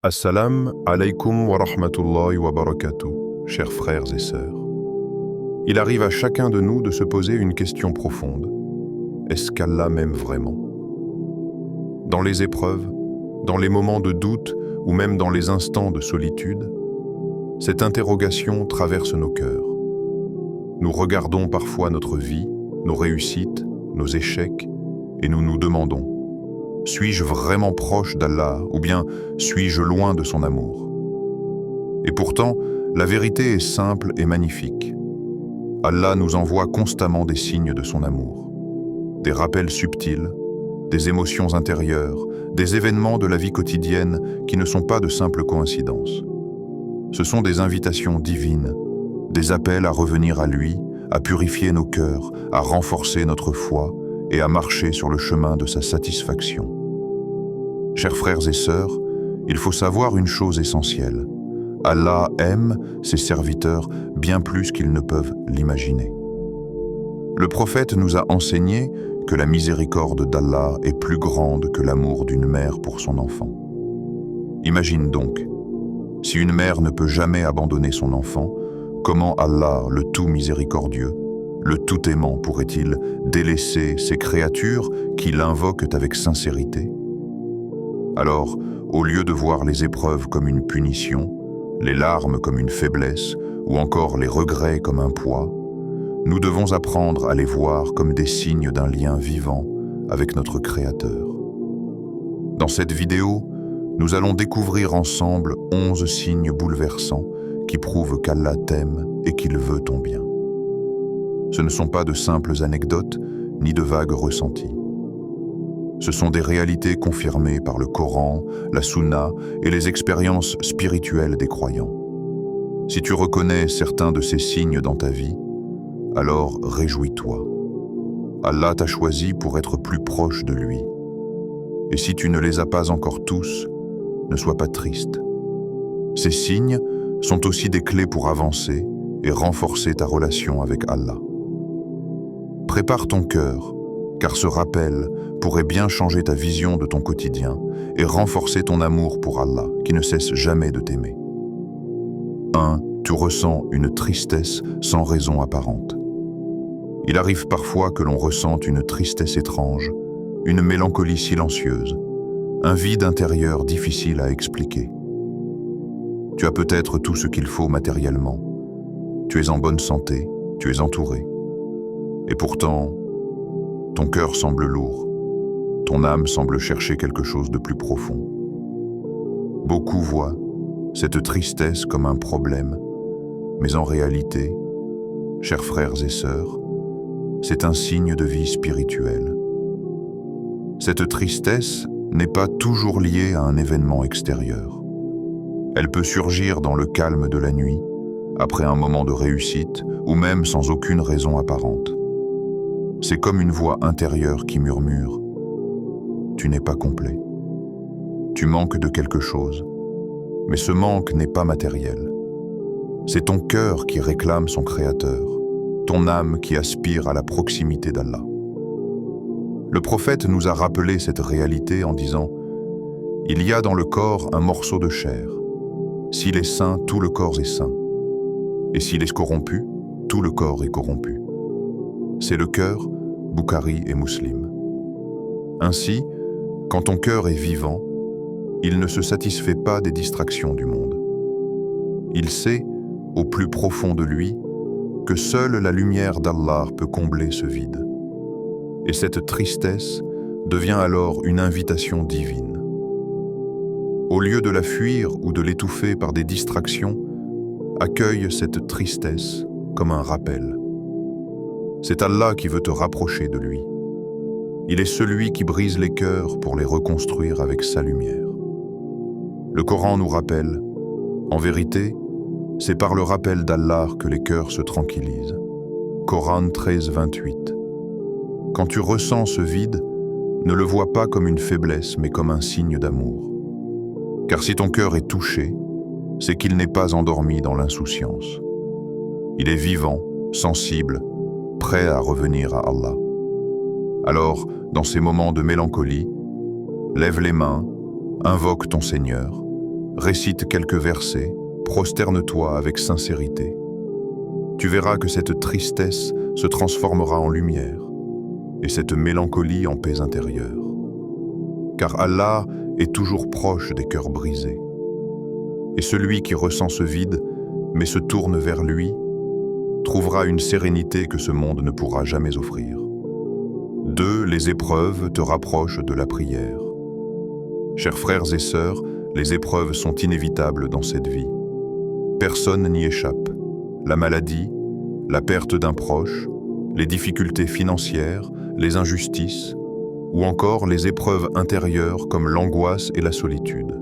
Assalam alaikum wa rahmatullahi wa barakatuh, chers frères et sœurs. Il arrive à chacun de nous de se poser une question profonde. Est-ce qu'Allah m'aime vraiment? Dans les épreuves, dans les moments de doute ou même dans les instants de solitude, cette interrogation traverse nos cœurs. Nous regardons parfois notre vie, nos réussites, nos échecs, et nous nous demandons: suis-je vraiment proche d'Allah ou bien suis-je loin de son amour? Et pourtant, la vérité est simple et magnifique. Allah nous envoie constamment des signes de son amour, des rappels subtils, des émotions intérieures, des événements de la vie quotidienne qui ne sont pas de simples coïncidences. Ce sont des invitations divines, des appels à revenir à lui, à purifier nos cœurs, à renforcer notre foi et à marcher sur le chemin de sa satisfaction. Chers frères et sœurs, il faut savoir une chose essentielle. Allah aime ses serviteurs bien plus qu'ils ne peuvent l'imaginer. Le prophète nous a enseigné que la miséricorde d'Allah est plus grande que l'amour d'une mère pour son enfant. Imagine donc, si une mère ne peut jamais abandonner son enfant, comment Allah, le tout miséricordieux, le tout aimant, pourrait-il délaisser ses créatures qui l'invoquent avec sincérité? Alors, au lieu de voir les épreuves comme une punition, les larmes comme une faiblesse, ou encore les regrets comme un poids, nous devons apprendre à les voir comme des signes d'un lien vivant avec notre Créateur. Dans cette vidéo, nous allons découvrir ensemble 11 signes bouleversants qui prouvent qu'Allah t'aime et qu'il veut ton bien. Ce ne sont pas de simples anecdotes, ni de vagues ressentis. Ce sont des réalités confirmées par le Coran, la Sunna et les expériences spirituelles des croyants. Si tu reconnais certains de ces signes dans ta vie, alors réjouis-toi. Allah t'a choisi pour être plus proche de lui. Et si tu ne les as pas encore tous, ne sois pas triste. Ces signes sont aussi des clés pour avancer et renforcer ta relation avec Allah. Prépare ton cœur, car ce rappel pourrait bien changer ta vision de ton quotidien et renforcer ton amour pour Allah, qui ne cesse jamais de t'aimer. 1. Tu ressens une tristesse sans raison apparente. Il arrive parfois que l'on ressente une tristesse étrange, une mélancolie silencieuse, un vide intérieur difficile à expliquer. Tu as peut-être tout ce qu'il faut matériellement. Tu es en bonne santé, tu es entouré. Et pourtant, ton cœur semble lourd, ton âme semble chercher quelque chose de plus profond. Beaucoup voient cette tristesse comme un problème, mais en réalité, chers frères et sœurs, c'est un signe de vie spirituelle. Cette tristesse n'est pas toujours liée à un événement extérieur. Elle peut surgir dans le calme de la nuit, après un moment de réussite, ou même sans aucune raison apparente. C'est comme une voix intérieure qui murmure: tu n'es pas complet. Tu manques de quelque chose, mais ce manque n'est pas matériel. C'est ton cœur qui réclame son Créateur, ton âme qui aspire à la proximité d'Allah. Le prophète nous a rappelé cette réalité en disant: il y a dans le corps un morceau de chair. S'il est sain, tout le corps est sain. Et s'il est corrompu, tout le corps est corrompu. C'est le cœur, Bukhari et Muslim. Ainsi, quand ton cœur est vivant, il ne se satisfait pas des distractions du monde. Il sait, au plus profond de lui, que seule la lumière d'Allah peut combler ce vide. Et cette tristesse devient alors une invitation divine. Au lieu de la fuir ou de l'étouffer par des distractions, accueille cette tristesse comme un rappel. C'est Allah qui veut te rapprocher de lui. Il est celui qui brise les cœurs pour les reconstruire avec sa lumière. Le Coran nous rappelle: en vérité, c'est par le rappel d'Allah que les cœurs se tranquillisent. Coran 13, 28. Quand tu ressens ce vide, ne le vois pas comme une faiblesse, mais comme un signe d'amour. Car si ton cœur est touché, c'est qu'il n'est pas endormi dans l'insouciance. Il est vivant, sensible, prêt à revenir à Allah. Alors, dans ces moments de mélancolie, lève les mains, invoque ton Seigneur, récite quelques versets, prosterne-toi avec sincérité. Tu verras que cette tristesse se transformera en lumière et cette mélancolie en paix intérieure. Car Allah est toujours proche des cœurs brisés. Et celui qui ressent ce vide, mais se tourne vers lui, trouvera une sérénité que ce monde ne pourra jamais offrir. 2. Les épreuves te rapprochent de la prière. Chers frères et sœurs, les épreuves sont inévitables dans cette vie. Personne n'y échappe. La maladie, la perte d'un proche, les difficultés financières, les injustices, ou encore les épreuves intérieures comme l'angoisse et la solitude.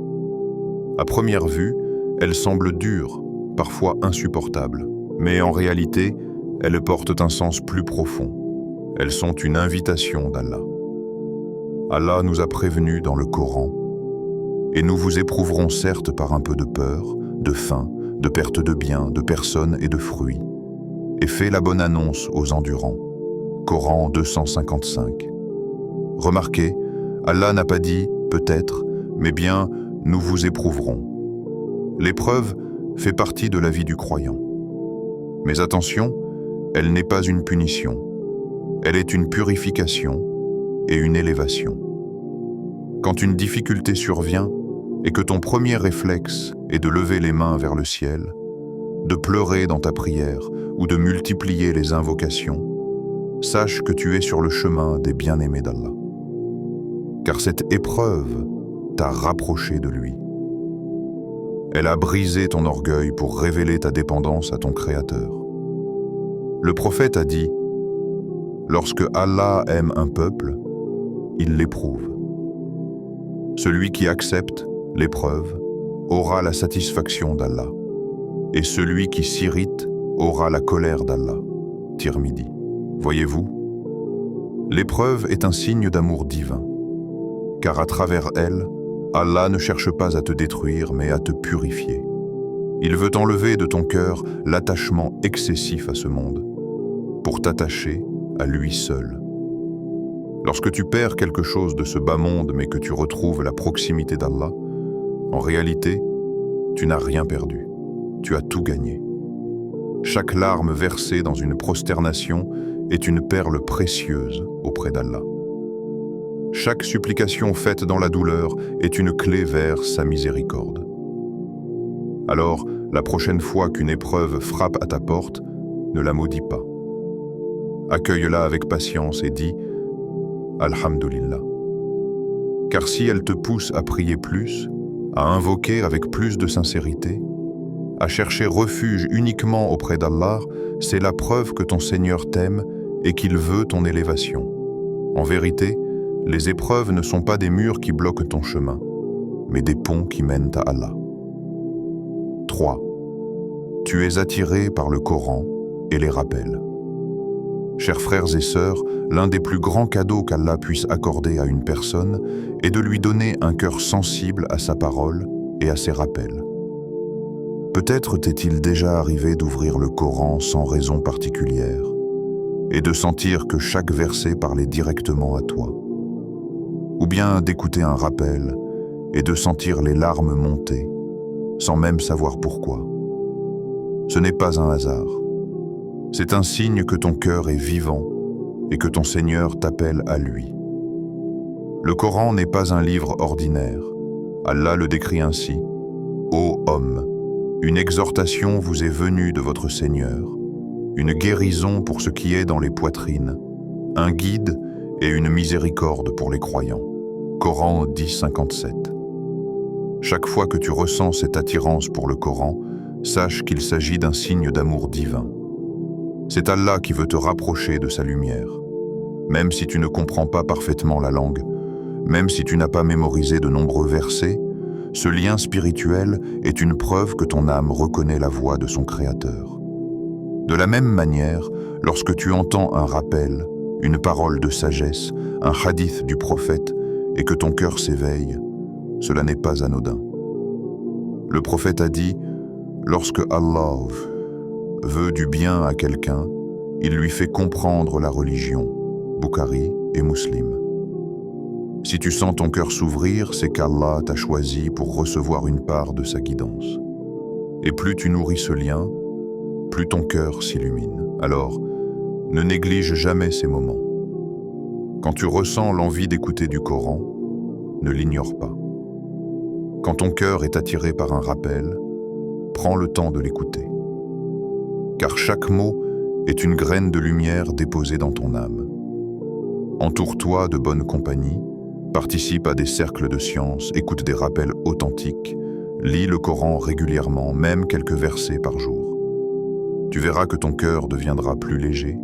À première vue, elles semblent dures, parfois insupportables, mais en réalité, elles portent un sens plus profond. Elles sont une invitation d'Allah. Allah nous a prévenus dans le Coran, et nous vous éprouverons certes par un peu de peur, de faim, de perte de biens, de personnes et de fruits, et fais la bonne annonce aux endurants. Coran 255. Remarquez, Allah n'a pas dit « peut-être », mais bien « nous vous éprouverons ». L'épreuve fait partie de la vie du croyant. Mais attention, elle n'est pas une punition. Elle est une purification et une élévation. Quand une difficulté survient et que ton premier réflexe est de lever les mains vers le ciel, de pleurer dans ta prière ou de multiplier les invocations, sache que tu es sur le chemin des bien-aimés d'Allah. Car cette épreuve t'a rapproché de lui. Elle a brisé ton orgueil pour révéler ta dépendance à ton Créateur. Le prophète a dit « Lorsque Allah aime un peuple, il l'éprouve. Celui qui accepte l'épreuve aura la satisfaction d'Allah, et celui qui s'irrite aura la colère d'Allah. » Tirmidhi. Voyez-vous, l'épreuve est un signe d'amour divin, car à travers elle, Allah ne cherche pas à te détruire, mais à te purifier. Il veut enlever de ton cœur l'attachement excessif à ce monde, pour t'attacher à lui seul. Lorsque tu perds quelque chose de ce bas monde, mais que tu retrouves la proximité d'Allah, en réalité, tu n'as rien perdu, tu as tout gagné. Chaque larme versée dans une prosternation est une perle précieuse auprès d'Allah. Chaque supplication faite dans la douleur est une clé vers sa miséricorde. Alors, la prochaine fois qu'une épreuve frappe à ta porte, ne la maudis pas. Accueille-la avec patience et dis « Alhamdulillah ». Car si elle te pousse à prier plus, à invoquer avec plus de sincérité, à chercher refuge uniquement auprès d'Allah, c'est la preuve que ton Seigneur t'aime et qu'il veut ton élévation. En vérité, les épreuves ne sont pas des murs qui bloquent ton chemin, mais des ponts qui mènent à Allah. 3. Tu es attiré par le Coran et les rappels. Chers frères et sœurs, l'un des plus grands cadeaux qu'Allah puisse accorder à une personne est de lui donner un cœur sensible à sa parole et à ses rappels. Peut-être t'est-il déjà arrivé d'ouvrir le Coran sans raison particulière et de sentir que chaque verset parlait directement à toi. Ou bien d'écouter un rappel et de sentir les larmes monter, sans même savoir pourquoi. Ce n'est pas un hasard. C'est un signe que ton cœur est vivant et que ton Seigneur t'appelle à lui. Le Coran n'est pas un livre ordinaire. Allah le décrit ainsi. « Ô homme, une exhortation vous est venue de votre Seigneur, une guérison pour ce qui est dans les poitrines, un guide et une miséricorde pour les croyants. » Coran 10:57. Chaque fois que tu ressens cette attirance pour le Coran, sache qu'il s'agit d'un signe d'amour divin. C'est Allah qui veut te rapprocher de sa lumière. Même si tu ne comprends pas parfaitement la langue, même si tu n'as pas mémorisé de nombreux versets, ce lien spirituel est une preuve que ton âme reconnaît la voix de son Créateur. De la même manière, lorsque tu entends un rappel, une parole de sagesse, un hadith du prophète, et que ton cœur s'éveille, cela n'est pas anodin. Le prophète a dit « Lorsque Allah veut du bien à quelqu'un, il lui fait comprendre la religion. » Bukhari et Muslim. Si tu sens ton cœur s'ouvrir, c'est qu'Allah t'a choisi pour recevoir une part de sa guidance. Et plus tu nourris ce lien, plus ton cœur s'illumine. Alors, ne néglige jamais ces moments. Quand tu ressens l'envie d'écouter du Coran, ne l'ignore pas. Quand ton cœur est attiré par un rappel, prends le temps de l'écouter. Car chaque mot est une graine de lumière déposée dans ton âme. Entoure-toi de bonne compagnie, participe à des cercles de science, écoute des rappels authentiques, lis le Coran régulièrement, même quelques versets par jour. Tu verras que ton cœur deviendra plus léger,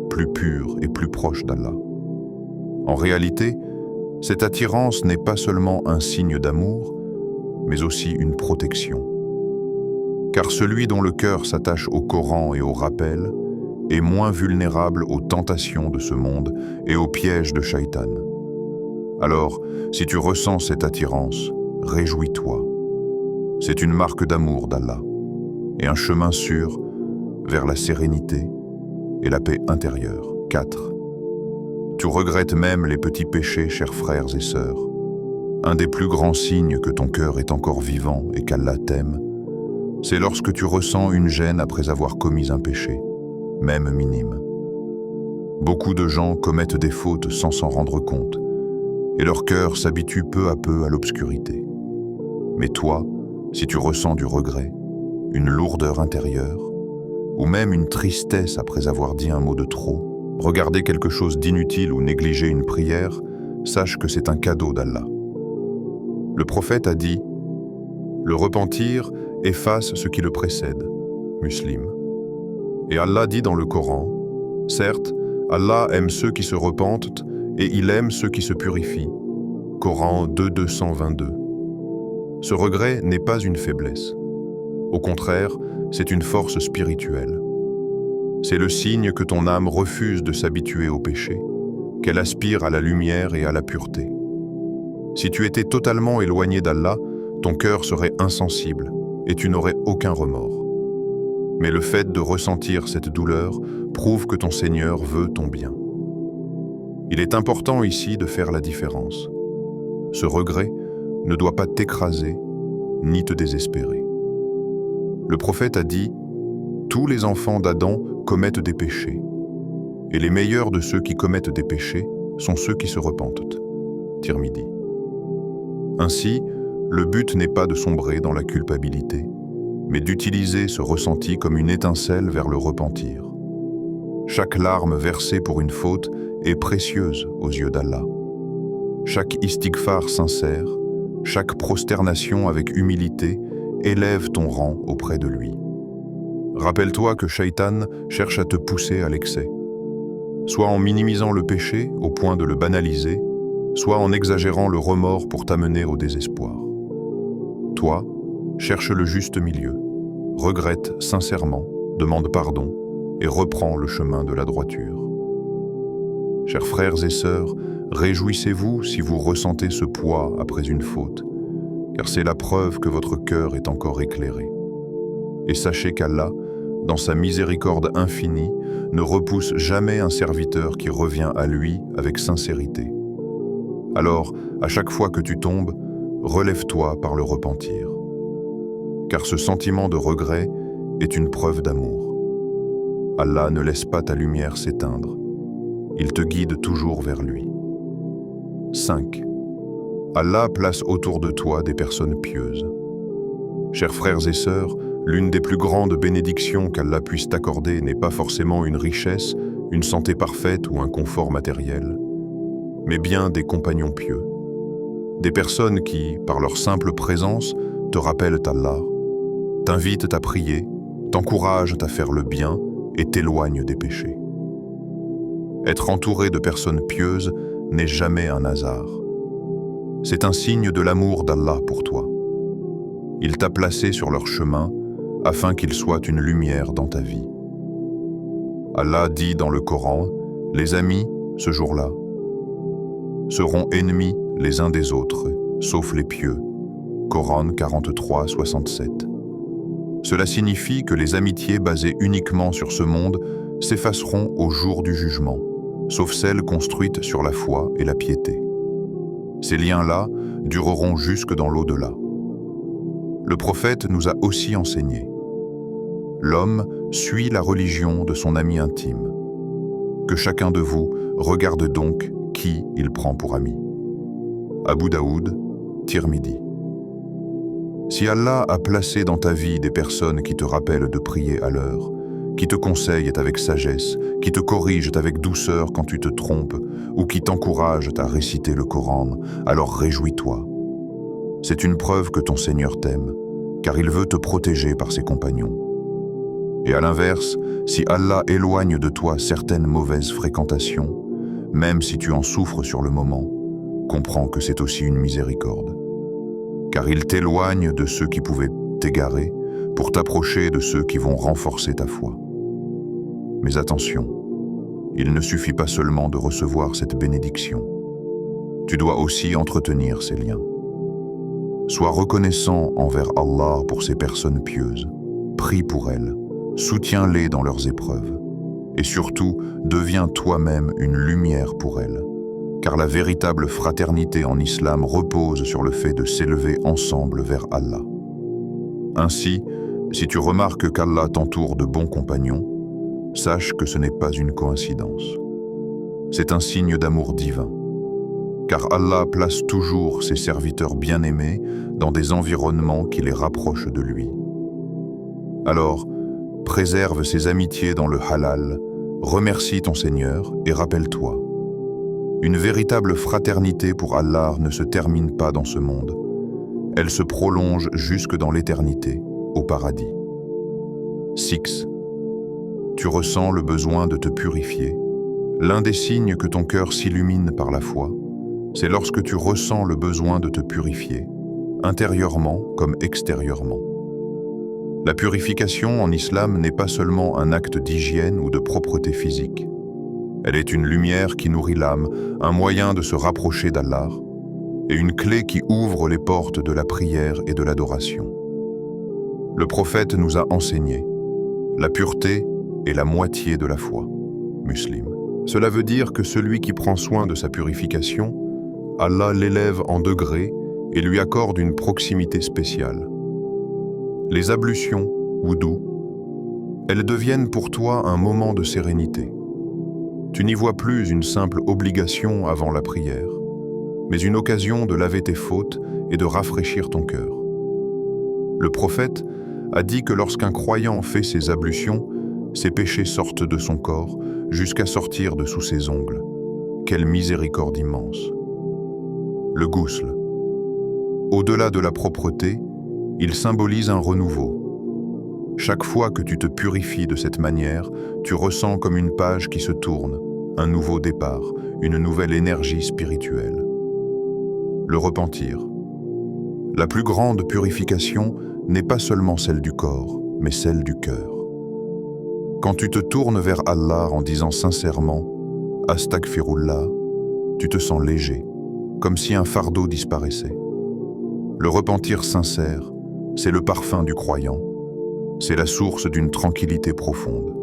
plus pur et plus proche d'Allah. En réalité, cette attirance n'est pas seulement un signe d'amour, mais aussi une protection. Car celui dont le cœur s'attache au Coran et au rappel est moins vulnérable aux tentations de ce monde et aux pièges de Shaitan. Alors, si tu ressens cette attirance, réjouis-toi. C'est une marque d'amour d'Allah et un chemin sûr vers la sérénité et la paix intérieure. 4. Tu regrettes même les petits péchés, chers frères et sœurs. Un des plus grands signes que ton cœur est encore vivant et qu'Allah t'aime, c'est lorsque tu ressens une gêne après avoir commis un péché, même minime. Beaucoup de gens commettent des fautes sans s'en rendre compte, et leur cœur s'habitue peu à peu à l'obscurité. Mais toi, si tu ressens du regret, une lourdeur intérieure, ou même une tristesse après avoir dit un mot de trop, regarder quelque chose d'inutile ou négliger une prière, sache que c'est un cadeau d'Allah. Le prophète a dit « Le repentir efface ce qui le précède » Muslim. Et Allah dit dans le Coran « Certes, Allah aime ceux qui se repentent et il aime ceux qui se purifient » Coran 2:222. Ce regret n'est pas une faiblesse. Au contraire, c'est une force spirituelle. C'est le signe que ton âme refuse de s'habituer au péché, qu'elle aspire à la lumière et à la pureté. Si tu étais totalement éloigné d'Allah, ton cœur serait insensible et tu n'aurais aucun remords. Mais le fait de ressentir cette douleur prouve que ton Seigneur veut ton bien. Il est important ici de faire la différence. Ce regret ne doit pas t'écraser ni te désespérer. Le prophète a dit « Tous les enfants d'Adam commettent des péchés, et les meilleurs de ceux qui commettent des péchés sont ceux qui se repentent. » Tirmidhi. Ainsi, le but n'est pas de sombrer dans la culpabilité, mais d'utiliser ce ressenti comme une étincelle vers le repentir. Chaque larme versée pour une faute est précieuse aux yeux d'Allah. Chaque istighfar sincère, chaque prosternation avec humilité élève ton rang auprès de lui. Rappelle-toi que Shaitan cherche à te pousser à l'excès, soit en minimisant le péché au point de le banaliser, soit en exagérant le remords pour t'amener au désespoir. Toi, cherche le juste milieu, regrette sincèrement, demande pardon et reprends le chemin de la droiture. Chers frères et sœurs, réjouissez-vous si vous ressentez ce poids après une faute, car c'est la preuve que votre cœur est encore éclairé. Et sachez qu'Allah, dans sa miséricorde infinie, ne repousse jamais un serviteur qui revient à lui avec sincérité. Alors, à chaque fois que tu tombes, relève-toi par le repentir. Car ce sentiment de regret est une preuve d'amour. Allah ne laisse pas ta lumière s'éteindre. Il te guide toujours vers lui. 5. Allah place autour de toi des personnes pieuses. Chers frères et sœurs, l'une des plus grandes bénédictions qu'Allah puisse t'accorder n'est pas forcément une richesse, une santé parfaite ou un confort matériel, mais bien des compagnons pieux. Des personnes qui, par leur simple présence, te rappellent Allah, t'invitent à prier, t'encouragent à faire le bien et t'éloignent des péchés. Être entouré de personnes pieuses n'est jamais un hasard. C'est un signe de l'amour d'Allah pour toi. Il t'a placé sur leur chemin afin qu'ils soient une lumière dans ta vie. Allah dit dans le Coran, « Les amis, ce jour-là, seront ennemis les uns des autres, sauf les pieux. » Coran 43, 67. Cela signifie que les amitiés basées uniquement sur ce monde s'effaceront au jour du jugement, sauf celles construites sur la foi et la piété. Ces liens-là dureront jusque dans l'au-delà. Le prophète nous a aussi enseigné. L'homme suit la religion de son ami intime. Que chacun de vous regarde donc qui il prend pour ami. Abu Daoud, Tirmidhi. Si Allah a placé dans ta vie des personnes qui te rappellent de prier à l'heure, qui te conseillent avec sagesse, qui te corrigent avec douceur quand tu te trompes, ou qui t'encouragent à réciter le Coran, alors réjouis-toi. C'est une preuve que ton Seigneur t'aime, car il veut te protéger par ses compagnons. Et à l'inverse, si Allah éloigne de toi certaines mauvaises fréquentations, même si tu en souffres sur le moment, comprends que c'est aussi une miséricorde. Car il t'éloigne de ceux qui pouvaient t'égarer pour t'approcher de ceux qui vont renforcer ta foi. Mais attention, il ne suffit pas seulement de recevoir cette bénédiction. Tu dois aussi entretenir ces liens. Sois reconnaissant envers Allah pour ces personnes pieuses. Prie pour elles, soutiens-les dans leurs épreuves. Et surtout, deviens toi-même une lumière pour elles. Car la véritable fraternité en islam repose sur le fait de s'élever ensemble vers Allah. Ainsi, si tu remarques qu'Allah t'entoure de bons compagnons, sache que ce n'est pas une coïncidence. C'est un signe d'amour divin. Car Allah place toujours ses serviteurs bien-aimés dans des environnements qui les rapprochent de lui. Alors, préserve ces amitiés dans le halal, remercie ton Seigneur et rappelle-toi. Une véritable fraternité pour Allah ne se termine pas dans ce monde. Elle se prolonge jusque dans l'éternité, au paradis. 6. Tu ressens le besoin de te purifier. L'un des signes que ton cœur s'illumine par la foi, c'est lorsque tu ressens le besoin de te purifier, intérieurement comme extérieurement. La purification en islam n'est pas seulement un acte d'hygiène ou de propreté physique. Elle est une lumière qui nourrit l'âme, un moyen de se rapprocher d'Allah, et une clé qui ouvre les portes de la prière et de l'adoration. Le prophète nous a enseigné, la pureté est la moitié de la foi. Muslim. Cela veut dire que celui qui prend soin de sa purification, Allah l'élève en degrés et lui accorde une proximité spéciale. Les ablutions, wudu, elles deviennent pour toi un moment de sérénité. Tu n'y vois plus une simple obligation avant la prière, mais une occasion de laver tes fautes et de rafraîchir ton cœur. Le prophète a dit que lorsqu'un croyant fait ses ablutions, ses péchés sortent de son corps jusqu'à sortir de sous ses ongles. Quelle miséricorde immense! Le ghusl. Au-delà de la propreté, il symbolise un renouveau. Chaque fois que tu te purifies de cette manière, tu ressens comme une page qui se tourne, un nouveau départ, une nouvelle énergie spirituelle. Le repentir. La plus grande purification n'est pas seulement celle du corps, mais celle du cœur. Quand tu te tournes vers Allah en disant sincèrement « Astaghfirullah », tu te sens léger, comme si un fardeau disparaissait. Le repentir sincère, c'est le parfum du croyant, c'est la source d'une tranquillité profonde.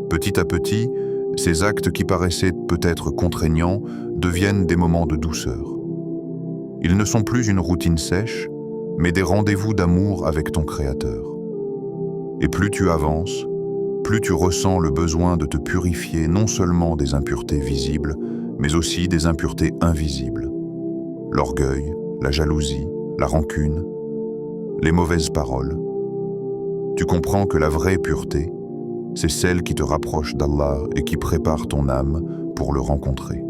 Petit à petit, ces actes qui paraissaient peut-être contraignants deviennent des moments de douceur. Ils ne sont plus une routine sèche, mais des rendez-vous d'amour avec ton Créateur. Et plus tu avances, plus tu ressens le besoin de te purifier non seulement des impuretés visibles, mais aussi des impuretés invisibles. L'orgueil, la jalousie, la rancune, les mauvaises paroles. Tu comprends que la vraie pureté, c'est celle qui te rapproche d'Allah et qui prépare ton âme pour le rencontrer.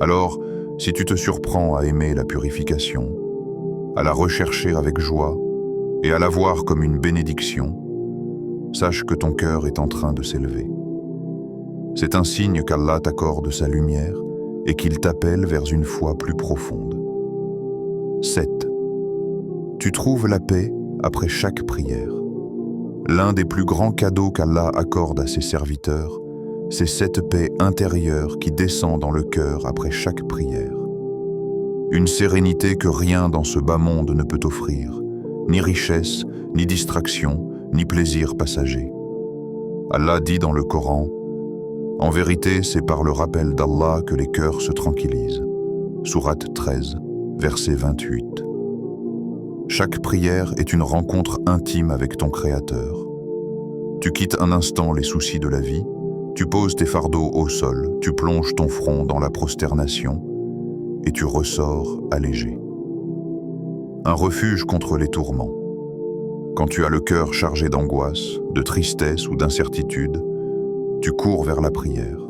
Alors, si tu te surprends à aimer la purification, à la rechercher avec joie et à la voir comme une bénédiction, sache que ton cœur est en train de s'élever. C'est un signe qu'Allah t'accorde sa lumière et qu'il t'appelle vers une foi plus profonde. 7. Tu trouves la paix après chaque prière. L'un des plus grands cadeaux qu'Allah accorde à ses serviteurs, c'est cette paix intérieure qui descend dans le cœur après chaque prière. Une sérénité que rien dans ce bas monde ne peut offrir, ni richesse, ni distraction, ni plaisir passager. Allah dit dans le Coran, « En vérité, c'est par le rappel d'Allah que les cœurs se tranquillisent. Sourate 13, verset 28. Chaque prière est une rencontre intime avec ton Créateur. Tu quittes un instant les soucis de la vie, tu poses tes fardeaux au sol, tu plonges ton front dans la prosternation et tu ressors allégé. Un refuge contre les tourments. Quand tu as le cœur chargé d'angoisse, de tristesse ou d'incertitude, tu cours vers la prière.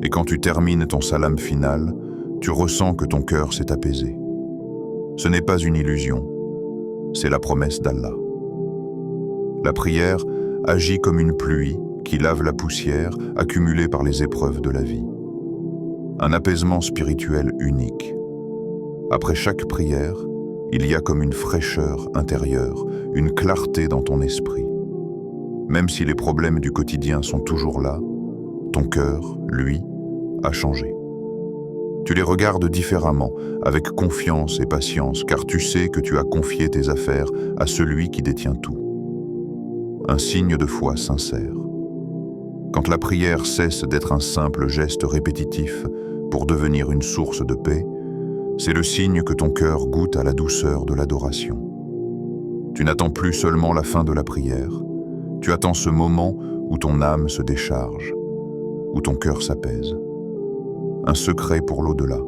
Et quand tu termines ton salam final, tu ressens que ton cœur s'est apaisé. Ce n'est pas une illusion, c'est la promesse d'Allah. La prière agit comme une pluie qui lave la poussière accumulée par les épreuves de la vie. Un apaisement spirituel unique. Après chaque prière, il y a comme une fraîcheur intérieure, une clarté dans ton esprit. Même si les problèmes du quotidien sont toujours là, ton cœur, lui, a changé. Tu les regardes différemment, avec confiance et patience, car tu sais que tu as confié tes affaires à celui qui détient tout. Un signe de foi sincère. Quand la prière cesse d'être un simple geste répétitif pour devenir une source de paix, c'est le signe que ton cœur goûte à la douceur de l'adoration. Tu n'attends plus seulement la fin de la prière, tu attends ce moment où ton âme se décharge, où ton cœur s'apaise. Un secret pour l'au-delà.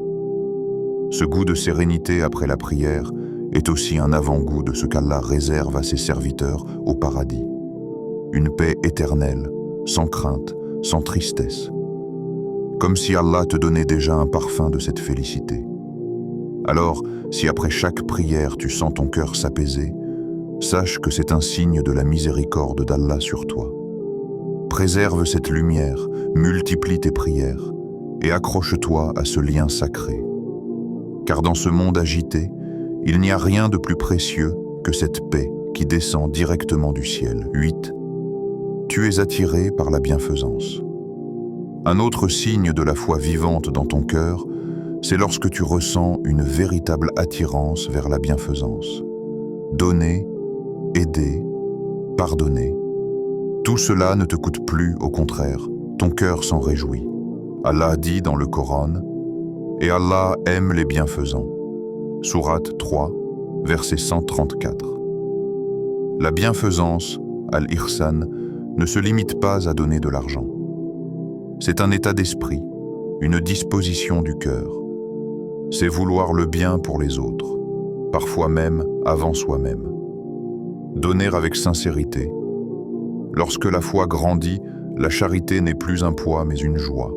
Ce goût de sérénité après la prière est aussi un avant-goût de ce qu'Allah réserve à ses serviteurs au paradis. Une paix éternelle, sans crainte, sans tristesse. Comme si Allah te donnait déjà un parfum de cette félicité. Alors, si après chaque prière tu sens ton cœur s'apaiser, sache que c'est un signe de la miséricorde d'Allah sur toi. Préserve cette lumière, multiplie tes prières et accroche-toi à ce lien sacré. Car dans ce monde agité, il n'y a rien de plus précieux que cette paix qui descend directement du ciel. 8. Tu es attiré par la bienfaisance. Un autre signe de la foi vivante dans ton cœur, c'est lorsque tu ressens une véritable attirance vers la bienfaisance. Donner, aider, pardonner. Tout cela ne te coûte plus, au contraire, ton cœur s'en réjouit. Allah dit dans le Coran, « Et Allah aime les bienfaisants » Sourate 3, verset 134. La bienfaisance, al-ihsan, ne se limite pas à donner de l'argent. C'est un état d'esprit, une disposition du cœur. C'est vouloir le bien pour les autres, parfois même avant soi-même. Donner avec sincérité. Lorsque la foi grandit, la charité n'est plus un poids mais une joie.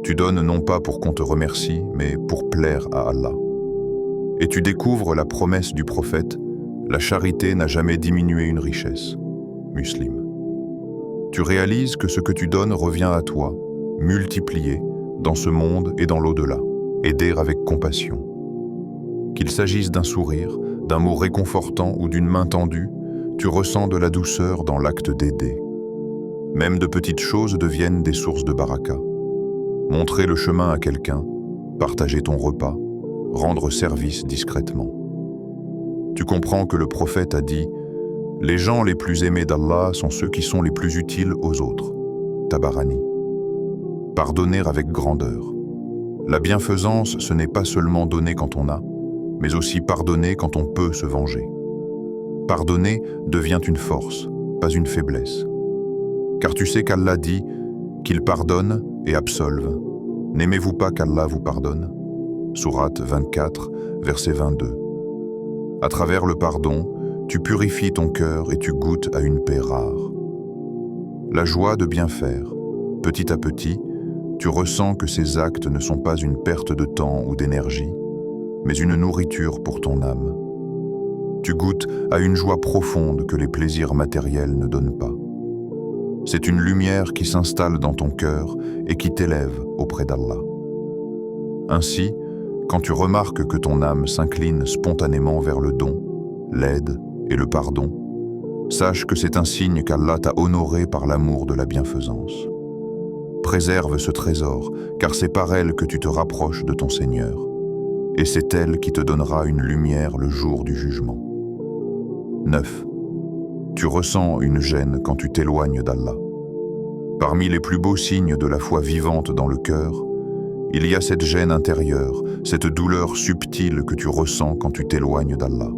Tu donnes non pas pour qu'on te remercie, mais pour plaire à Allah. Et tu découvres la promesse du prophète, la charité n'a jamais diminué une richesse. Muslim. Tu réalises que ce que tu donnes revient à toi, multiplié, dans ce monde et dans l'au-delà. Aider avec compassion. Qu'il s'agisse d'un sourire, d'un mot réconfortant ou d'une main tendue, tu ressens de la douceur dans l'acte d'aider. Même de petites choses deviennent des sources de baraka. Montrer le chemin à quelqu'un, partager ton repas, rendre service discrètement. Tu comprends que le prophète a dit « Les gens les plus aimés d'Allah sont ceux qui sont les plus utiles aux autres. » Tabarani. Pardonner avec grandeur. La bienfaisance, ce n'est pas seulement donner quand on a, mais aussi pardonner quand on peut se venger. Pardonner devient une force, pas une faiblesse. Car tu sais qu'Allah dit qu'il pardonne et absolve. N'aimez-vous pas qu'Allah vous pardonne? Sourate 24, verset 22. À travers le pardon, tu purifies ton cœur et tu goûtes à une paix rare. La joie de bien faire. Petit à petit, tu ressens que ces actes ne sont pas une perte de temps ou d'énergie, mais une nourriture pour ton âme. Tu goûtes à une joie profonde que les plaisirs matériels ne donnent pas. C'est une lumière qui s'installe dans ton cœur et qui t'élève auprès d'Allah. Ainsi, quand tu remarques que ton âme s'incline spontanément vers le don, l'aide et le pardon, sache que c'est un signe qu'Allah t'a honoré par l'amour de la bienfaisance. Préserve ce trésor, car c'est par elle que tu te rapproches de ton Seigneur, et c'est elle qui te donnera une lumière le jour du jugement. 9. Tu ressens une gêne quand tu t'éloignes d'Allah. Parmi les plus beaux signes de la foi vivante dans le cœur, Il y a cette gêne intérieure, cette douleur subtile que tu ressens quand tu t'éloignes d'Allah.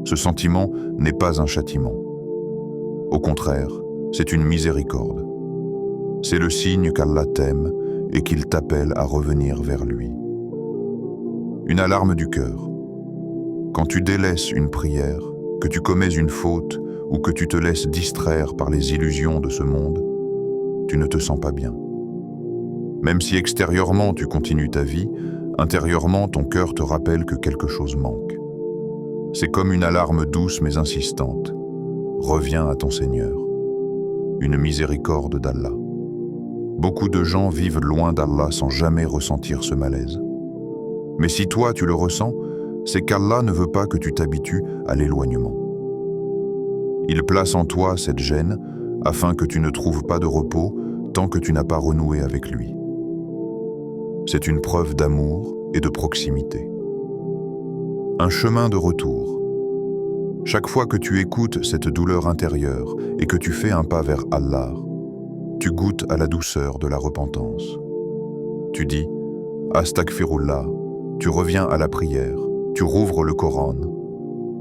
Ce sentiment n'est pas un châtiment. Au contraire, c'est une miséricorde. C'est le signe qu'Allah t'aime et qu'il t'appelle à revenir vers lui. Une alarme du cœur. Quand tu délaisses une prière, que tu commets une faute ou que tu te laisses distraire par les illusions de ce monde, tu ne te sens pas bien. Même si extérieurement tu continues ta vie, intérieurement ton cœur te rappelle que quelque chose manque. C'est comme une alarme douce mais insistante. Reviens à ton Seigneur. Une miséricorde d'Allah. Beaucoup de gens vivent loin d'Allah sans jamais ressentir ce malaise. Mais si toi tu le ressens, c'est qu'Allah ne veut pas que tu t'habitues à l'éloignement. Il place en toi cette gêne afin que tu ne trouves pas de repos tant que tu n'as pas renoué avec lui. C'est une preuve d'amour et de proximité. Un chemin de retour. Chaque fois que tu écoutes cette douleur intérieure et que tu fais un pas vers Allah, tu goûtes à la douceur de la repentance. Tu dis « Astaghfirullah », tu reviens à la prière, tu rouvres le Coran,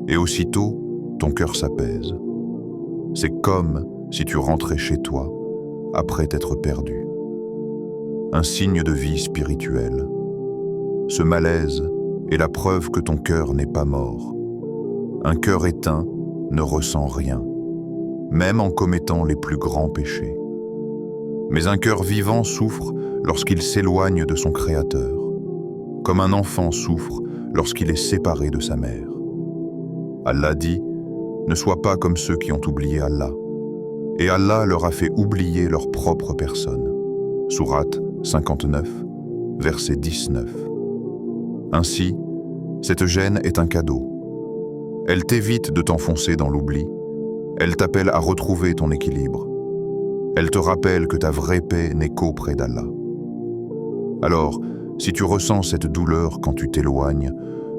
et aussitôt, ton cœur s'apaise. C'est comme si tu rentrais chez toi, après t'être perdu. Un signe de vie spirituelle. Ce malaise est la preuve que ton cœur n'est pas mort. Un cœur éteint ne ressent rien, même en commettant les plus grands péchés. Mais un cœur vivant souffre lorsqu'il s'éloigne de son Créateur, comme un enfant souffre lorsqu'il est séparé de sa mère. Allah dit « Ne sois pas comme ceux qui ont oublié Allah ». Et Allah leur a fait oublier leur propre personne. Sourate 59, verset 19. Ainsi, cette gêne est un cadeau. Elle t'évite de t'enfoncer dans l'oubli. Elle t'appelle à retrouver ton équilibre. Elle te rappelle que ta vraie paix n'est qu'auprès d'Allah. Alors, si tu ressens cette douleur quand tu t'éloignes,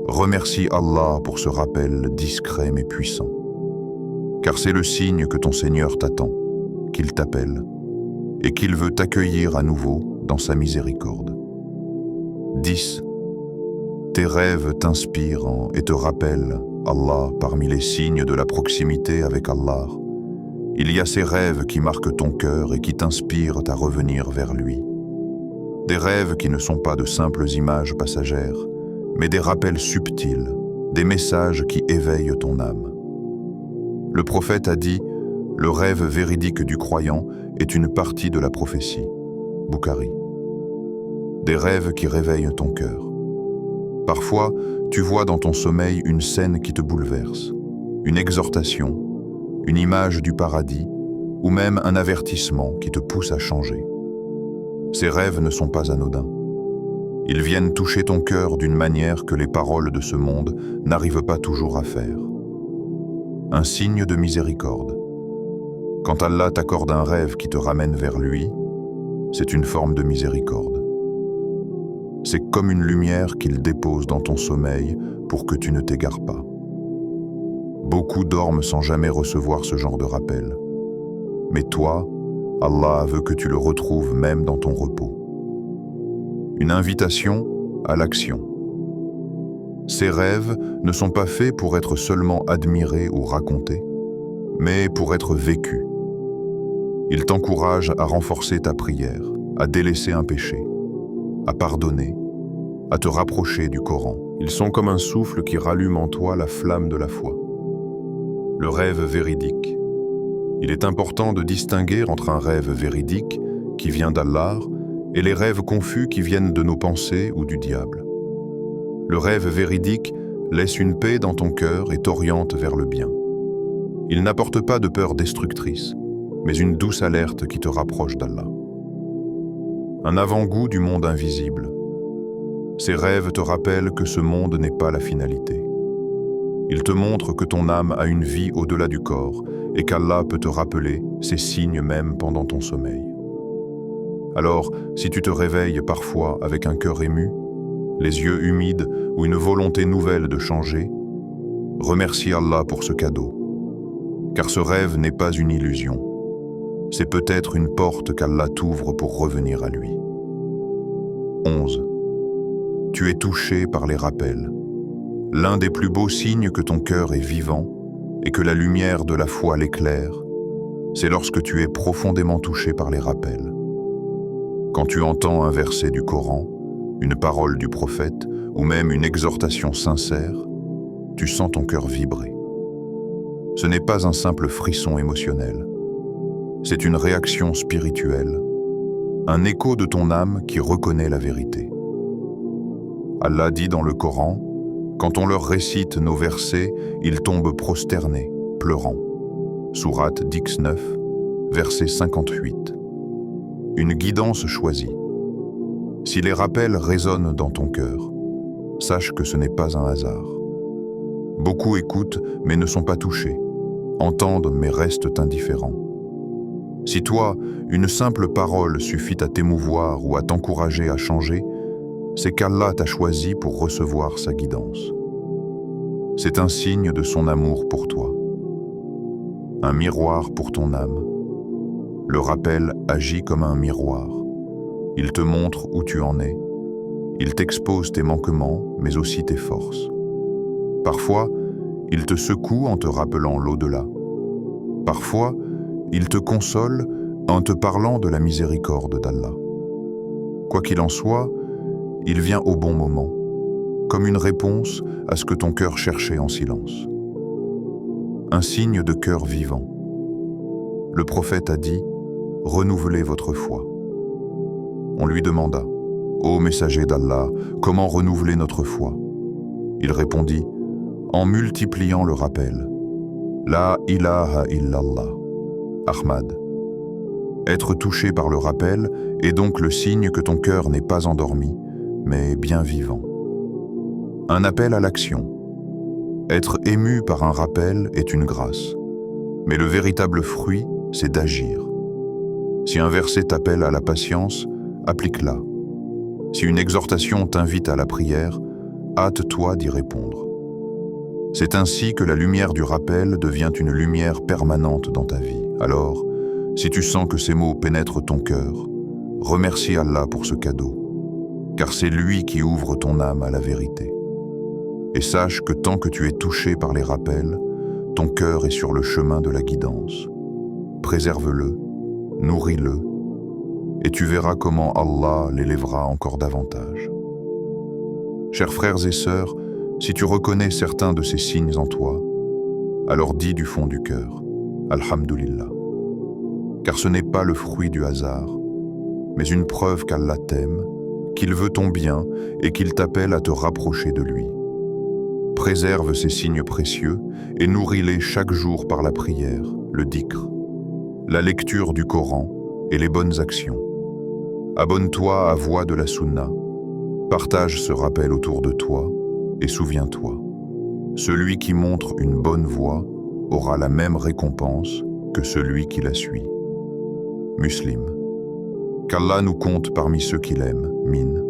remercie Allah pour ce rappel discret mais puissant. Car c'est le signe que ton Seigneur t'attend, qu'il t'appelle, et qu'il veut t'accueillir à nouveau dans sa miséricorde. 10. Tes rêves t'inspirent et te rappellent Allah parmi les signes de la proximité avec Allah. Il y a ces rêves qui marquent ton cœur et qui t'inspirent à revenir vers lui. Des rêves qui ne sont pas de simples images passagères, mais des rappels subtils, des messages qui éveillent ton âme. Le prophète a dit « Le rêve véridique du croyant est une partie de la prophétie. » Bukhari. Des rêves qui réveillent ton cœur. Parfois, tu vois dans ton sommeil une scène qui te bouleverse, une exhortation, une image du paradis ou même un avertissement qui te pousse à changer. Ces rêves ne sont pas anodins. Ils viennent toucher ton cœur d'une manière que les paroles de ce monde n'arrivent pas toujours à faire. Un signe de miséricorde. Quand Allah t'accorde un rêve qui te ramène vers lui, c'est une forme de miséricorde. C'est comme une lumière qu'il dépose dans ton sommeil pour que tu ne t'égares pas. Beaucoup dorment sans jamais recevoir ce genre de rappel. Mais toi, Allah veut que tu le retrouves même dans ton repos. Une invitation à l'action. Ces rêves ne sont pas faits pour être seulement admirés ou racontés, mais pour être vécus. Ils t'encouragent à renforcer ta prière, à délaisser un péché, à pardonner, à te rapprocher du Coran. Ils sont comme un souffle qui rallume en toi la flamme de la foi. Le rêve véridique. Il est important de distinguer entre un rêve véridique qui vient d'Allah et les rêves confus qui viennent de nos pensées ou du diable. Le rêve véridique laisse une paix dans ton cœur et t'oriente vers le bien. Il n'apporte pas de peur destructrice, mais une douce alerte qui te rapproche d'Allah. Un avant-goût du monde invisible. Ces rêves te rappellent que ce monde n'est pas la finalité. Ils te montrent que ton âme a une vie au-delà du corps et qu'Allah peut te rappeler ces signes même pendant ton sommeil. Alors, si tu te réveilles parfois avec un cœur ému, les yeux humides ou une volonté nouvelle de changer, remercie Allah pour ce cadeau. Car ce rêve n'est pas une illusion. C'est peut-être une porte qu'Allah t'ouvre pour revenir à lui. 11. Tu es touché par les rappels. L'un des plus beaux signes que ton cœur est vivant et que la lumière de la foi l'éclaire, c'est lorsque tu es profondément touché par les rappels. Quand tu entends un verset du Coran, une parole du prophète ou même une exhortation sincère, tu sens ton cœur vibrer. Ce n'est pas un simple frisson émotionnel. C'est une réaction spirituelle, un écho de ton âme qui reconnaît la vérité. Allah dit dans le Coran, quand on leur récite nos versets, ils tombent prosternés, pleurant. Sourate Dix-9, verset 58. Une guidance choisie. Si les rappels résonnent dans ton cœur, sache que ce n'est pas un hasard. Beaucoup écoutent mais ne sont pas touchés, entendent mais restent indifférents. Si toi, une simple parole suffit à t'émouvoir ou à t'encourager à changer, c'est qu'Allah t'a choisi pour recevoir sa guidance. C'est un signe de son amour pour toi. Un miroir pour ton âme. Le rappel agit comme un miroir. Il te montre où tu en es. Il t'expose tes manquements, mais aussi tes forces. Parfois, il te secoue en te rappelant l'au-delà. Parfois, il te console en te parlant de la miséricorde d'Allah. Quoi qu'il en soit, il vient au bon moment, comme une réponse à ce que ton cœur cherchait en silence. Un signe de cœur vivant. Le prophète a dit « Renouvelez votre foi ». On lui demanda « Ô messager d'Allah, comment renouveler notre foi ?» Il répondit « En multipliant le rappel. La ilaha illallah. Ahmad. Être touché par le rappel est donc le signe que ton cœur n'est pas endormi, mais bien vivant. Un appel à l'action. Être ému par un rappel est une grâce, mais le véritable fruit, c'est d'agir. Si un verset t'appelle à la patience, applique-la. Si une exhortation t'invite à la prière, hâte-toi d'y répondre. C'est ainsi que la lumière du rappel devient une lumière permanente dans ta vie. Alors, si tu sens que ces mots pénètrent ton cœur, remercie Allah pour ce cadeau, car c'est lui qui ouvre ton âme à la vérité. Et sache que tant que tu es touché par les rappels, ton cœur est sur le chemin de la guidance. Préserve-le, nourris-le, et tu verras comment Allah l'élèvera encore davantage. Chers frères et sœurs, si tu reconnais certains de ces signes en toi, alors dis du fond du cœur, Alhamdulillah. Car ce n'est pas le fruit du hasard, mais une preuve qu'Allah t'aime, qu'il veut ton bien et qu'il t'appelle à te rapprocher de lui. Préserve ces signes précieux et nourris-les chaque jour par la prière, le dhikr, la lecture du Coran et les bonnes actions. Abonne-toi à Voix de la Sunna, partage ce rappel autour de toi et souviens-toi, celui qui montre une bonne voie aura la même récompense que celui qui la suit. Muslim. Qu'Allah nous compte parmi ceux qu'il aime. Min.